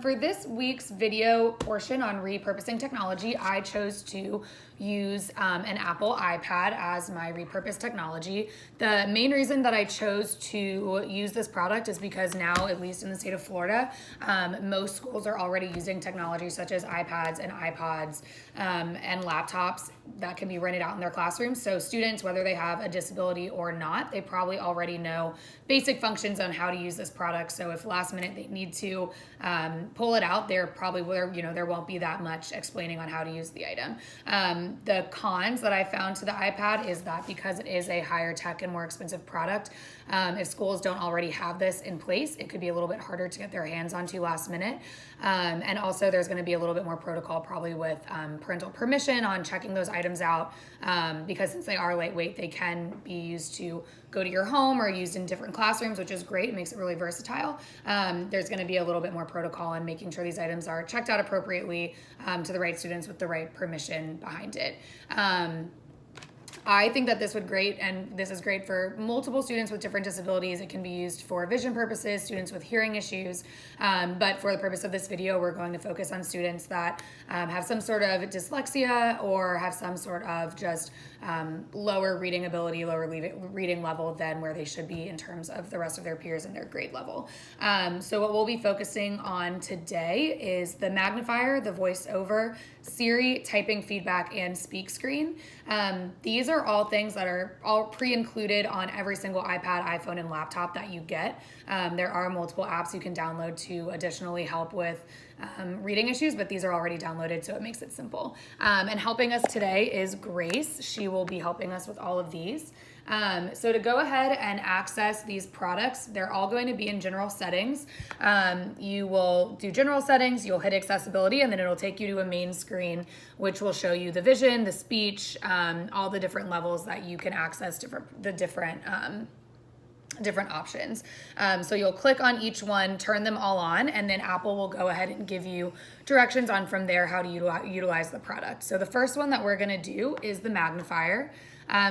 For this week's video portion on repurposing technology, I chose to use an Apple iPad as my repurposed technology. The main reason that I chose to use this product is because now, at least in the state of Florida, most schools are already using technology such as iPads and iPods and laptops that can be rented out in their classrooms. So students, whether they have a disability or not, they probably already know basic functions on how to use this product. So if last minute they need to pull it out, there won't be that much explaining on how to use the item. The cons that I found to the iPad is that because it is a higher tech and more expensive product, if schools don't already have this in place, it could be a little bit harder to get their hands onto last minute. And also there's going to be a little bit more protocol probably with parental permission on checking those items out, because since they are lightweight, they can be used to go to your home or used in different classrooms, which is great. It makes it really versatile. There's going to be a little bit more protocol in making sure these items are checked out appropriately to the right students with the right permission behind it. I think that this is great for multiple students with different disabilities. It can be used for vision purposes, students with hearing issues, but for the purpose of this video, we're going to focus on students that have some sort of dyslexia or have some sort of just lower reading ability, lower reading level than where they should be in terms of the rest of their peers and their grade level. So what we'll be focusing on today is the magnifier, the voiceover, Siri, typing feedback, and speak screen. These are all things that are all pre-included on every single iPad, iPhone, and laptop that you get. There are multiple apps you can download to additionally help with reading issues, but these are already downloaded, so it makes it simple. And helping us today is Grace. She will be helping us with all of these. So to go ahead and access these products, they're all going to be in general settings. You will do general settings, you'll hit accessibility, and then it'll take you to a main screen, which will show you the vision, the speech, all the different levels that you can access the different options. So you'll click on each one, turn them all on, and then Apple will go ahead and give you directions on from there how to utilize the product. So the first one that we're gonna do is the magnifier.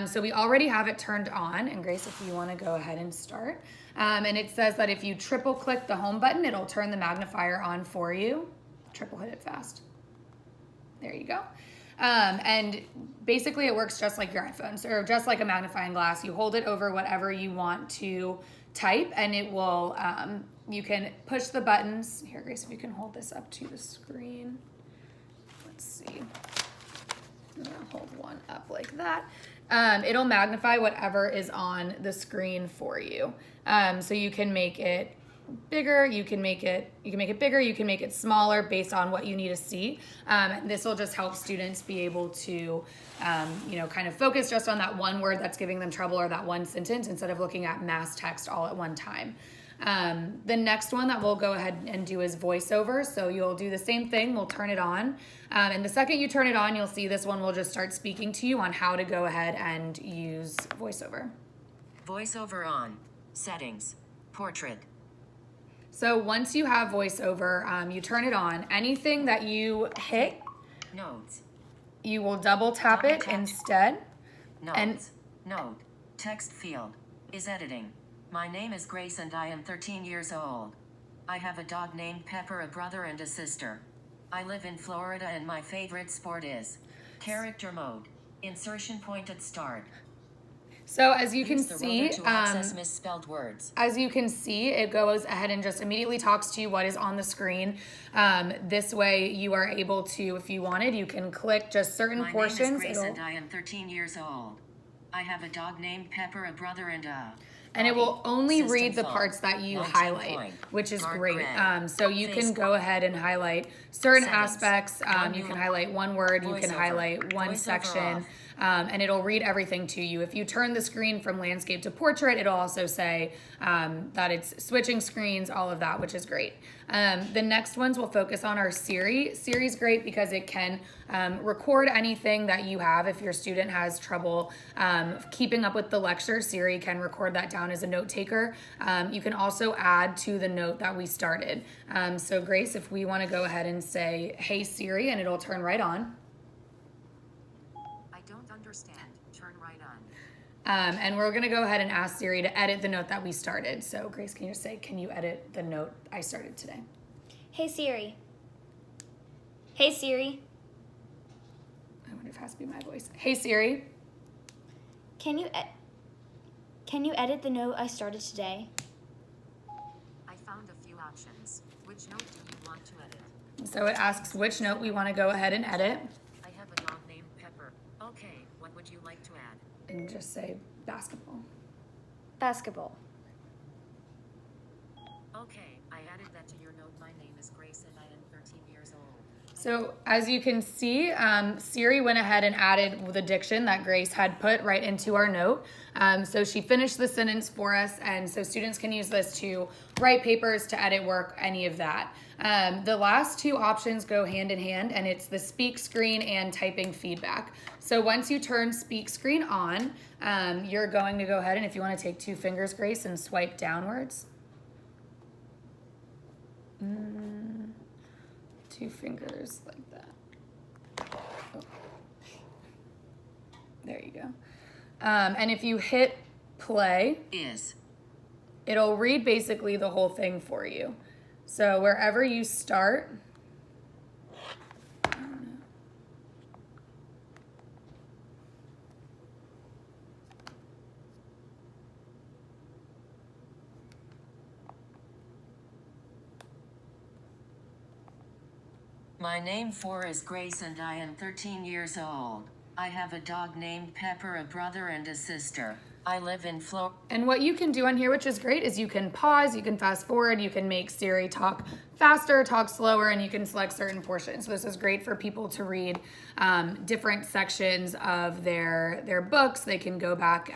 So we already have it turned on, and Grace, if you wanna go ahead and start. And it says that if you triple click the home button, it'll turn the magnifier on for you. Triple hit it fast. There you go. And basically it works just like your iPhone, or just like a magnifying glass. You hold it over whatever you want to type, and it will, you can push the buttons. Here, Grace, if you can hold this up to the screen. Let's see. I'm gonna hold one up like that. It'll magnify whatever is on the screen for you. So you can make it bigger, you can make it bigger, you can make it smaller based on what you need to see. This will just help students be able to, kind of focus just on that one word that's giving them trouble or that one sentence instead of looking at mass text all at one time. The next one that we'll go ahead and do is voiceover. So you'll do the same thing, we'll turn it on. And the second you turn it on, you'll see this one will just start speaking to you on how to go ahead and use voiceover. Voiceover on. Settings. Portrait. So once you have voiceover, you turn it on. Anything that you hit, Notes. you will double tap it instead. Notes. Note. Text field. Is editing. My name is Grace and I am 13 years old. I have a dog named Pepper, a brother and a sister. I live in Florida and my favorite sport is character mode. Insertion point at start. So as you can Use the see, rotor to access misspelled words. as you can see, it goes ahead and just immediately talks to you what is on the screen. This way you are able to, if you wanted, you can click just certain portions. My name is Grace and I am 13 years old. I have a dog named Pepper, a brother and a... And it will only System read the phone. parts that you 19 highlight, point. which is Dark great. gray. So you can Facebook. go ahead and highlight certain Settings. aspects. You can highlight one word, you can Voiceover. highlight one Voiceover section, off. and it'll read everything to you. If you turn the screen from landscape to portrait, it'll also say that it's switching screens, all of that, which is great. The next ones we'll focus on are Siri. Siri's great because it can record anything that you have. If your student has trouble keeping up with the lecture, Siri can record that down as a note taker. You can also add to the note that we started. So Grace, if we want to go ahead and say, "Hey Siri," and it'll turn right on. I don't understand. Turn right on. And we're gonna go ahead and ask Siri to edit the note that we started. So Grace, can you just say, can you edit the note I started today? Hey Siri. Hey Siri. I wonder if it has to be my voice. Hey Siri. Can you edit the note I started today? I found a few options. Which note do you want to edit? So it asks which note we want to go ahead and edit. I have a dog named Pepper. Okay, what would you like to add? And just say basketball. Basketball. Okay, I added that to your note. My name is Grace and I am 13 years old. So as you can see, Siri went ahead and added the diction that Grace had put right into our note. So she finished the sentence for us, and so students can use this to write papers, to edit work, any of that. The last two options go hand in hand, and it's the speak screen and typing feedback. So once you turn speak screen on, you're going to go ahead and if you want to take 2 fingers, Grace, and swipe downwards. 2 fingers like that. Oh. There you go. And if you hit play, it'll read basically the whole thing for you. So wherever you start, My name is Grace and I am 13 years old. I have a dog named Pepper, a brother and a sister. I live in Florida. And what you can do on here, which is great, is you can pause, you can fast forward, you can make Siri talk faster, talk slower, and you can select certain portions. So this is great for people to read different sections of their books. They can go back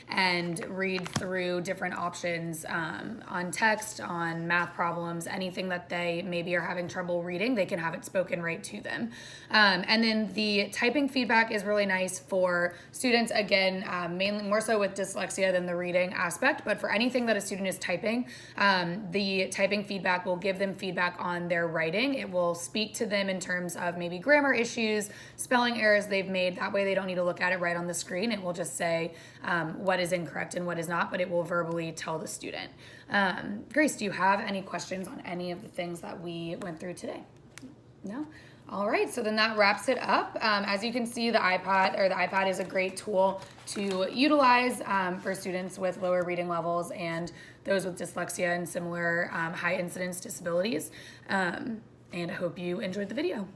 and read through different options on text, on math problems, anything that they maybe are having trouble reading, they can have it spoken right to them. And then the typing feedback is really nice for students, again, mainly more so with dyslexia than the reading aspect, but for anything that a student is typing, the typing feedback will give them feedback on their writing. It will speak to them in terms of maybe grammar issues, spelling errors they've made. That way they don't need to look at it right on the screen. It will just say what is incorrect and what is not, but it will verbally tell the student. Grace, do you have any questions on any of the things that we went through today? No? All right, so then that wraps it up. As you can see, the iPad is a great tool to utilize for students with lower reading levels and those with dyslexia and similar high incidence disabilities. And I hope you enjoyed the video.